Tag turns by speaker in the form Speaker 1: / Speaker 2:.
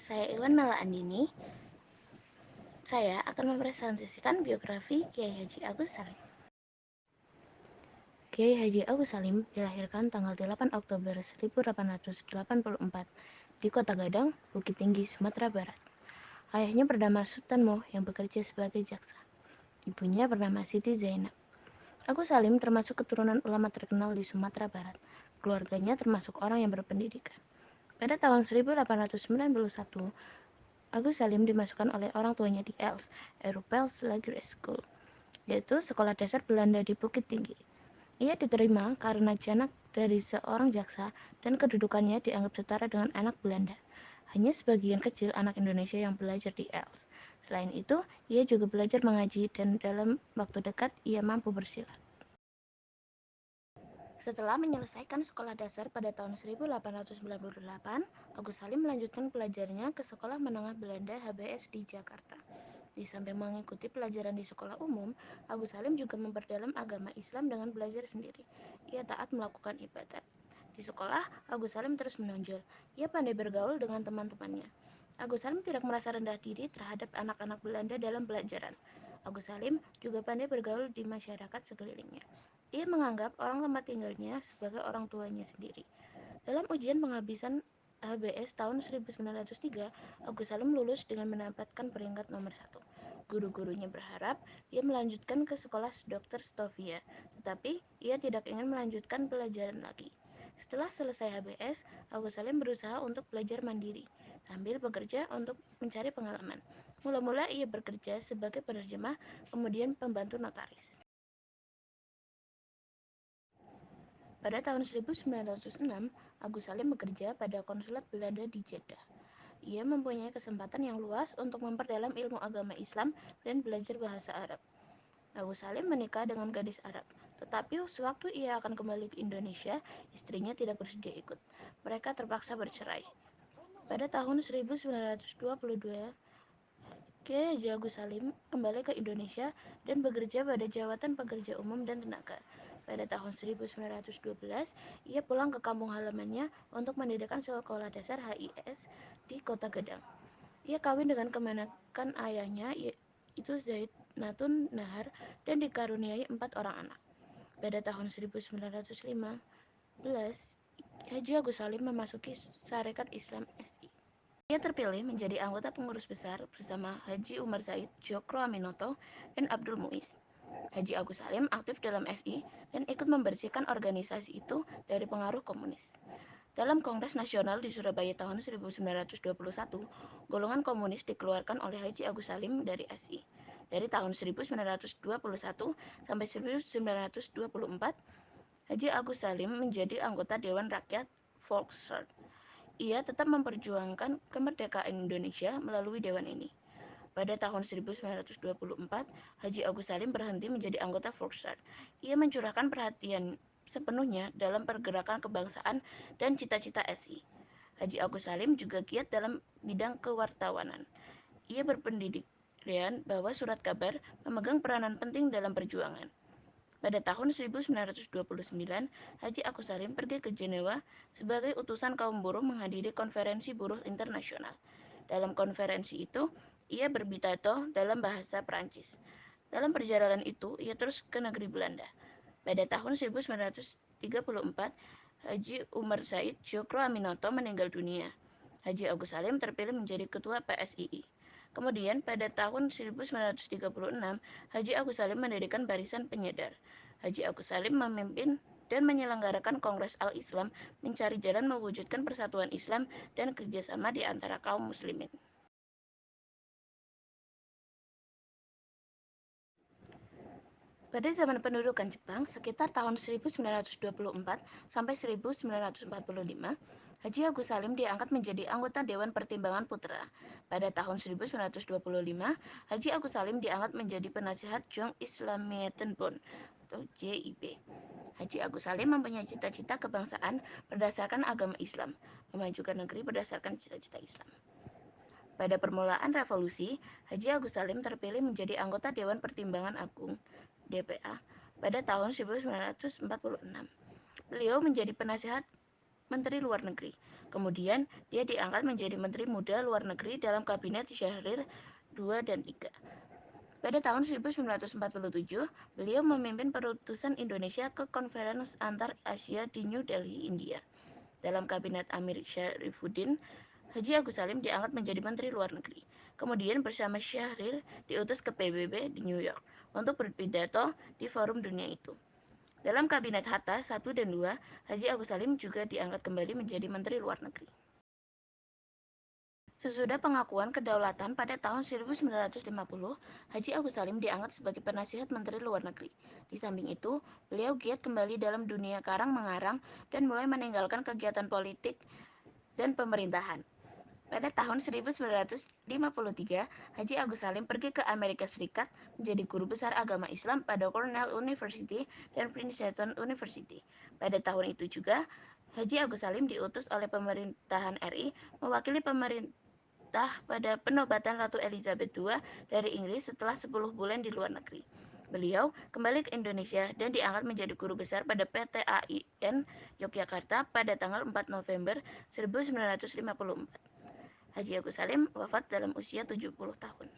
Speaker 1: saya Iwan Mala Andini. Saya akan mempresentasikan biografi Kiai Haji Agus Salim. Kiai Haji Agus Salim dilahirkan tanggal 8 Oktober 1884 di Kota Gadang, Bukit Tinggi, Sumatera Barat. Ayahnya bernama Sutanmo yang bekerja sebagai jaksa. Ibunya bernama Siti Zainab. Agus Salim termasuk keturunan ulama terkenal di Sumatera Barat. Keluarganya termasuk orang yang berpendidikan. Pada tahun 1891, Agus Salim dimasukkan oleh orang tuanya di ELS, Europels Lagere School, yaitu sekolah dasar Belanda di Bukit Tinggi. Ia diterima karena janak dari seorang jaksa dan kedudukannya dianggap setara dengan anak Belanda. Hanya sebagian kecil anak Indonesia yang belajar di ELS. Selain itu, ia juga belajar mengaji dan dalam waktu dekat ia mampu bersilat. Setelah menyelesaikan sekolah dasar pada tahun 1898, Agus Salim melanjutkan pelajarannya ke Sekolah Menengah Belanda HBS di Jakarta. Di samping mengikuti pelajaran di sekolah umum, Agus Salim juga memperdalam agama Islam dengan belajar sendiri. Ia taat melakukan ibadat. Di sekolah, Agus Salim terus menonjol. Ia pandai bergaul dengan teman-temannya. Agus Salim tidak merasa rendah diri terhadap anak-anak Belanda dalam pelajaran. Agus Salim juga pandai bergaul di masyarakat sekelilingnya. Ia menganggap orang tempat tinggalnya sebagai orang tuanya sendiri. Dalam ujian penghabisan HBS tahun 1903, Agus Salim lulus dengan mendapatkan peringkat nomor 1. Guru-gurunya berharap ia melanjutkan ke sekolah Dr. Stovia, tetapi ia tidak ingin melanjutkan pelajaran lagi. Setelah selesai HBS, Agus Salim berusaha untuk belajar mandiri, sambil bekerja untuk mencari pengalaman. Mula-mula ia bekerja sebagai penerjemah, kemudian pembantu notaris. Pada tahun 1906, Agus Salim bekerja pada konsulat Belanda di Jeddah. Ia mempunyai kesempatan yang luas untuk memperdalam ilmu agama Islam dan belajar bahasa Arab. Agus Salim menikah dengan gadis Arab, tetapi sewaktu ia akan kembali ke Indonesia, istrinya tidak bersedia ikut. Mereka terpaksa bercerai. Pada tahun 1922, Kiai Haji Agus Salim kembali ke Indonesia dan bekerja pada Jabatan Pekerja Umum dan Tenaga. Pada tahun 1912, ia pulang ke kampung halamannya untuk mendirikan sekolah dasar HIS di Kota Gadang. Ia kawin dengan kemenakan ayahnya, yaitu Zaid Natun Nahar, dan dikaruniai 4 orang anak. Pada tahun 1915, Haji Agus Salim memasuki Sarekat Islam SI. Ia terpilih menjadi anggota pengurus besar bersama Haji Umar Said, Djokro Aminoto, dan Abdul Muiz. Haji Agus Salim aktif dalam SI dan ikut membersihkan organisasi itu dari pengaruh komunis. Dalam Kongres Nasional di Surabaya tahun 1921, golongan komunis dikeluarkan oleh Haji Agus Salim dari SI. Dari tahun 1921 sampai 1924, Haji Agus Salim menjadi anggota Dewan Rakyat Volksraad. Ia tetap memperjuangkan kemerdekaan Indonesia melalui dewan ini. Pada tahun 1924, Haji Agus Salim berhenti menjadi anggota Volksraad. Ia mencurahkan perhatian sepenuhnya dalam pergerakan kebangsaan dan cita-cita SI. Haji Agus Salim juga giat dalam bidang kewartawanan. Ia berpendirian bahwa surat kabar memegang peranan penting dalam perjuangan. Pada tahun 1929, Haji Agus Salim pergi ke Jenewa sebagai utusan kaum buruh menghadiri konferensi buruh internasional. Dalam konferensi itu, ia berpidato dalam bahasa Prancis. Dalam perjalanan itu, ia terus ke negeri Belanda. Pada tahun 1934, Haji Umar Said Djokro Aminoto meninggal dunia. Haji Agus Salim terpilih menjadi ketua PSII. Kemudian pada tahun 1936, Haji Agus Salim mendirikan Barisan Penyadar. Haji Agus Salim memimpin dan menyelenggarakan Kongres Al-Islam mencari jalan mewujudkan persatuan Islam dan kerjasama di antara kaum muslimin. Pada zaman pendudukan Jepang, sekitar tahun 1924 sampai 1945, Haji Agus Salim diangkat menjadi anggota Dewan Pertimbangan Putra. Pada tahun 1925, Haji Agus Salim diangkat menjadi penasihat Jong Islamiyetenbond atau JIB. Haji Agus Salim mempunyai cita-cita kebangsaan berdasarkan agama Islam, memajukan negeri berdasarkan cita-cita Islam. Pada permulaan revolusi, Haji Agus Salim terpilih menjadi anggota Dewan Pertimbangan Agung (DPA) pada tahun 1946. Beliau menjadi penasihat Menteri Luar Negeri. Kemudian, dia diangkat menjadi Menteri Muda Luar Negeri dalam Kabinet Syahrir II dan III. Pada tahun 1947, beliau memimpin perutusan Indonesia ke Konferensi Antar Asia di New Delhi, India. Dalam Kabinet Amir Syarifuddin, Haji Agus Salim diangkat menjadi Menteri Luar Negeri. Kemudian bersama Syahrir diutus ke PBB di New York untuk berpidato di forum dunia itu. Dalam Kabinet Hatta I dan II, Haji Agus Salim juga diangkat kembali menjadi Menteri Luar Negeri. Sesudah pengakuan kedaulatan pada tahun 1950, Haji Agus Salim diangkat sebagai penasihat Menteri Luar Negeri. Di samping itu, beliau giat kembali dalam dunia karang-mengarang dan mulai meninggalkan kegiatan politik dan pemerintahan. Pada tahun 1953, Haji Agus Salim pergi ke Amerika Serikat menjadi guru besar agama Islam pada Cornell University dan Princeton University. Pada tahun itu juga, Haji Agus Salim diutus oleh pemerintahan RI mewakili pemerintah pada penobatan Ratu Elizabeth II dari Inggris setelah 10 bulan di luar negeri. Beliau kembali ke Indonesia dan diangkat menjadi guru besar pada PTAIN Yogyakarta pada tanggal 4 November 1954. Haji Agus Salim wafat dalam usia 70 tahun.